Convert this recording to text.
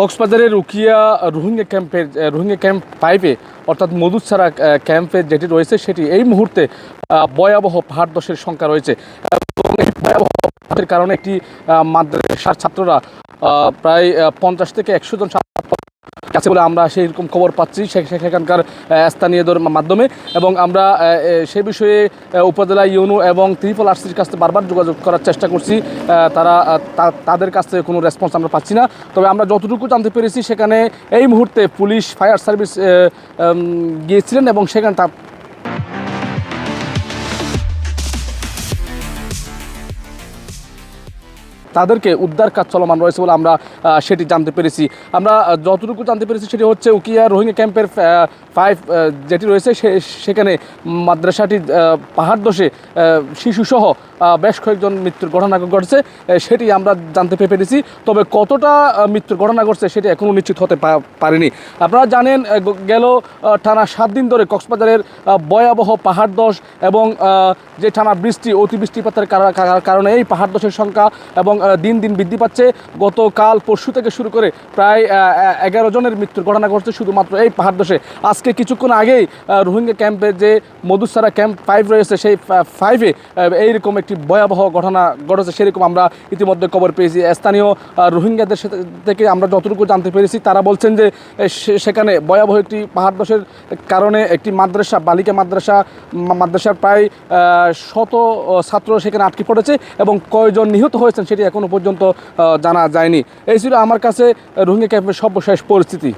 কক্সবাজারের উকিয়া রোহিঙ্গা ক্যাম্প 5-এ অর্থাৎ মধুছাড়া ক্যাম্পে যেটি রয়েছে সেটি এই মুহূর্তে ভয়াবহ পাহাড় ধসের শঙ্কা রয়েছে এবং এই ভয়াবহ পাহাড়ের কারণে একটি মাদ্রাসার ছাত্ররা প্রায় 50 থেকে 100 জন কাছে বলে আমরা সেই রকম খবর পাচ্ছি সেখানকার স্থানীয়দের মাধ্যমে। এবং আমরা সে বিষয়ে উপজেলা ইউনো এবং RRCর কাছে বারবার যোগাযোগ করার চেষ্টা করছি, তাদের কাছ থেকে কোনো রেসপন্স আমরা পাচ্ছি না। তবে আমরা যতটুকু জানতে পেরেছি সেখানে এই মুহূর্তে পুলিশ, ফায়ার সার্ভিস গিয়েছিলেন এবং সেখানে তাদেরকে উদ্ধার কাজ চলমান রয়েছে বলে আমরা সেটি জানতে পেরেছি। আমরা যতটুকু জানতে পেরেছি সেটি হচ্ছে উকিয়া রোহিঙ্গা ক্যাম্পের 5 যেটি রয়েছে সেখানে মাদ্রাসাটি পাহাড় ধসে শিশুসহ বেশ কয়েকজন মৃত্যুর ঘটনা ঘটছে, সেটি আমরা জানতে পেরেছি। তবে কতটা মৃত্যুর ঘটনা ঘটছে সেটি এখনও নিশ্চিত হতে পারেনি। আপনারা জানেন গেল টানা 7 দিন ধরে কক্সবাজারের ভয়াবহ পাহাড় ধস এবং যে টানা অতিবৃষ্টিপাতের কারণে এই পাহাড় ধসের সংখ্যা এবং দিন দিন বৃদ্ধি পাচ্ছে। গতকাল পরশু থেকে শুরু করে প্রায় 11 জনের মৃত্যুর ঘটনা ঘটছে শুধুমাত্র এই পাহাড় ধসে। আজকে কিছুক্ষণ আগেই রোহিঙ্গা ক্যাম্পের যে মধুছাড়া ক্যাম্প 5 রয়েছে সেই 5-এ এইরকম একটি ভয়াবহ ঘটনা ঘটেছে, সেরকম আমরা ইতিমধ্যে খবর পেয়েছি। স্থানীয় রোহিঙ্গাদের থেকে আমরা যতটুকু জানতে পেরেছি তারা বলছেন যে সেখানে ভয়াবহ একটি পাহাড় ধসের কারণে একটি বালিকা মাদ্রাসার প্রায় 100 ছাত্র সেখানে আটকে পড়েছে এবং কয়জন নিহত হয়েছেন সেটি এখনও পর্যন্ত জানা যায়নি। এই ছিল আমার কাছে রোহিঙ্গা ক্যাম্পের সর্বশেষ পরিস্থিতি।